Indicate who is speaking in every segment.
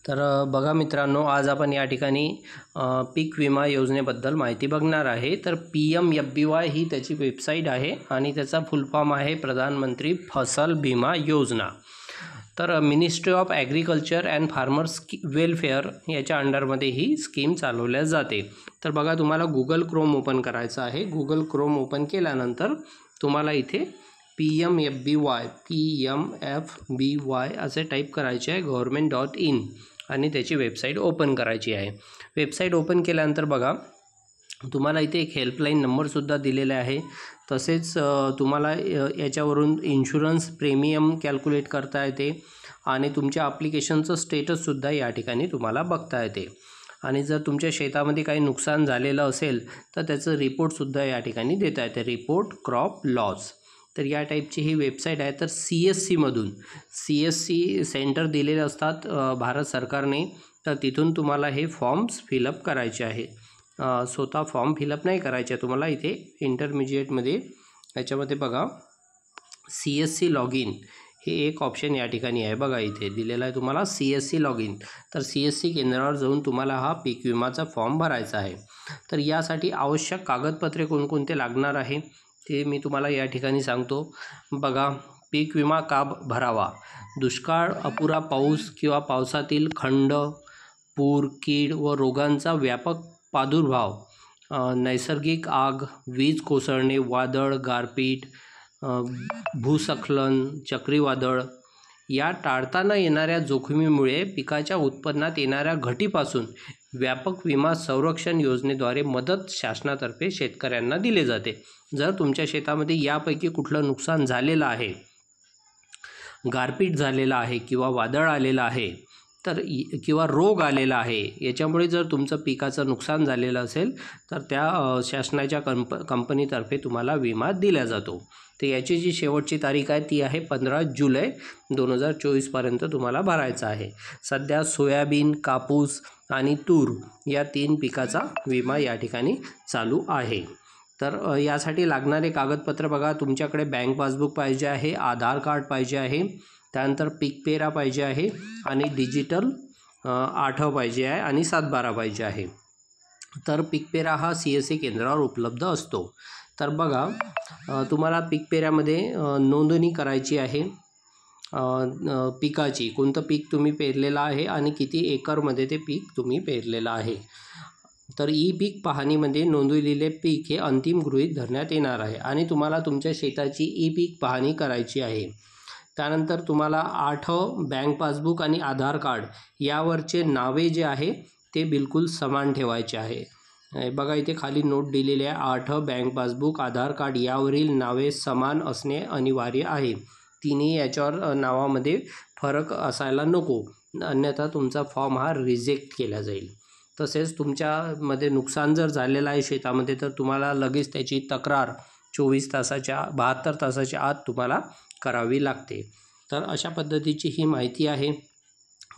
Speaker 1: तर बघा मित्रांनो, आज आपण या ठिकाणी पीक विमा योजनेबद्दल माहिती बघणार आहे। तर PMFBY ही त्याची वेबसाईट आहे आणि त्याचा फुल फॉर्म आहे प्रधानमंत्री फसल बीमा योजना। तर ministry of agriculture and farmers welfare याच्या अंडरमध्ये ही स्कीम चालवल्या जाते। तर बघा, तुम्हाला गुगल क्रोम ओपन करायचं आहे। गुगल क्रोम ओपन केल्यानंतर तुम्हाला इथे PMFBY असे टाईप करायचे आहे, government.in, आणि त्याची वेबसाईट ओपन करायची आहे। वेबसाईट ओपन केल्यानंतर बघा, तुम्हाला इथे एक हेल्पलाईन नंबरसुद्धा दिलेला आहे। तसेच तुम्हाला याच्यावरून इन्शुरन्स प्रीमियम कॅल्क्युलेट करता येते आणि तुमच्या ॲप्लिकेशनचं स्टेटससुद्धा या ठिकाणी तुम्हाला बघता येते। आणि जर तुमच्या शेतामध्ये काही नुकसान झालेलं असेल तर त्याचं रिपोर्टसुद्धा या ठिकाणी देता येते, रिपोर्ट क्रॉप लॉस। तर या टाईपची ही वेबसाईट आहे। तर CSCमधून CSC सेंटर दिलेले असतात भारत सरकारने, तर तिथून तुम्हाला हे फॉर्म्स फिलअप करायचे आहे। स्वतः फॉर्म फिलअप नाही करायचे तुम्हाला, इथे इंटरमिजिएटमध्ये याच्यामध्ये बघा CSC लॉगिन हे एक ऑप्शन या ठिकाणी आहे। बघा इथे दिलेला आहे तुम्हाला CSC लॉगिन। तर CSC केंद्रावर जाऊन तुम्हाला हा पीक विमाचा फॉर्म भरायचा आहे। तर यासाठी आवश्यक कागदपत्रे कोणकोणते लागणार आहे ते मी तुम्हाला या ठिकाणी सांगतो। बघा, पीक विमा का भरावा? दुष्काळ, अपुरा पाऊस किंवा पावसातील खंड, पूर, कीड व रोगांचा व्यापक प्रादुर्भाव, नैसर्गिक आग, वीज कोसळणे, वादळ, गारपीट, भूस्खलन, चक्रीवादळ या टाळता न येणाऱ्या जोखमीमुळे पिकाच्या उत्पन्नात येणाऱ्या घटीपासून व्यापक विमा संरक्षण योजनेद्वारे मदत शासनातर्फे शेतकऱ्यांना दिले जाते। जर तुमच्या शेतामध्ये यापैकी कुठलं नुकसान झालेलं आहे, गारपीट झालेला आहे किंवा वादळ आलेलं आहे, तर किंवा रोग आलेला आहे, याच्यामुळे जर तुमचं पिकाचं नुकसान झालेलं असेल तर त्या शासनाच्या कंपनीतर्फे तुम्हाला विमा दिला जातो। तर याची जी शेवटची तारीख आहे ती आहे 15 जुलै 2024 पर्यंत तुम्हाला भरायचा आहे। सध्या सोयाबीन, कापूस आणि तूर या 3 पिकाचा विमा या ठिकाणी चालू आहे। तर यासाठी लागणारे कागदपत्र बघा, तुमच्याकडे बँक पासबुक पाहिजे आहे, आधार कार्ड पाहिजे आहे, त्यानंतर पीक पेरा पाहिजे आहे आणि डिजिटल आठव पाहिजे आहे आणि 7/12 पाहिजे आहे। तर पीक पेरा हा CSC केंद्रावर उपलब्ध असतो। तर बघा, तुम्हाला पीक पेऱ्यामध्ये नोंदणी करायची आहे पिकाची, कोणतं पीक तुम्ही पेरलेलं आहे आणि किती एकरमध्ये ते पीक तुम्ही पेरलेलं आहे। तर पीक पाहणीमध्ये नोंदवलेले पीक हे अंतिम गृहीत धरण्यात येणार आहे आणि तुम्हाला तुमच्या शेताची पीक पाहणी करायची आहे। त्यानंतर तुम्हाला आठव बँक पासबुक आणि आधार कार्ड यावरचे नावे जे आहे ते बिलकुल समान ठेवायचे आहे। बघा इथे खाली नोट दिलेली आहे, आठव बँक पासबुक, आधार कार्ड यावरील नावे समान असणे अनिवार्य आहे। तिन्ही याच्यावर नावामध्ये फरक असायला नको, अन्यथा तुमचा फॉर्म हा रिजेक्ट केला जाईल। तसेच तुमच्यामध्ये नुकसान जर झालेलं आहे शेतामध्ये तर तुम्हाला लगेच त्याची तक्रार 72 तासाच्या आत तुम्हाला करावी लागते। तर अशा पद्धतीची ही माहिती आहे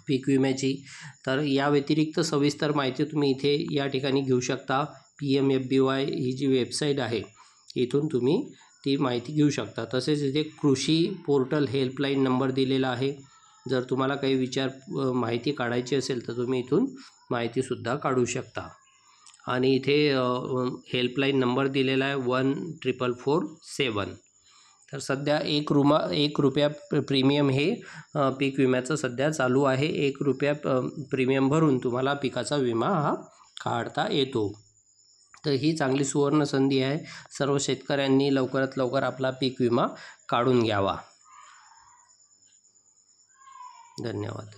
Speaker 1: पीक विम्याची। तर या व्यतिरिक्त सविस्तर माहिती तुम्ही इथे या ठिकाणी घेऊ शकता। PMFBY ही जी वेबसाईट आहे इथून तुम्ही ती माहिती घेऊ शकता। तसेच इथे कृषी पोर्टल हेल्पलाईन नंबर दिलेला आहे। जर तुम्हाला काही माहिती काढायची असेल तर तुम्ही इथून माहितीसुद्धा काढू शकता। आणि इथे हेल्पलाईन नंबर दिलेला आहे 14447। तर सध्या एक रुपया प्रीमियम हे पीक विम्याचं सध्या चालू आहे। 1 रुपया प्रीमियम भरून तुम्हाला पिकाचा विमा हा काढता येतो। तर ही चांगली सुवर्ण संधी आहे, सर्व शेतकऱ्यांनी लवकरात लवकर आपला पीक विमा काढून घ्यावा। धन्यवाद।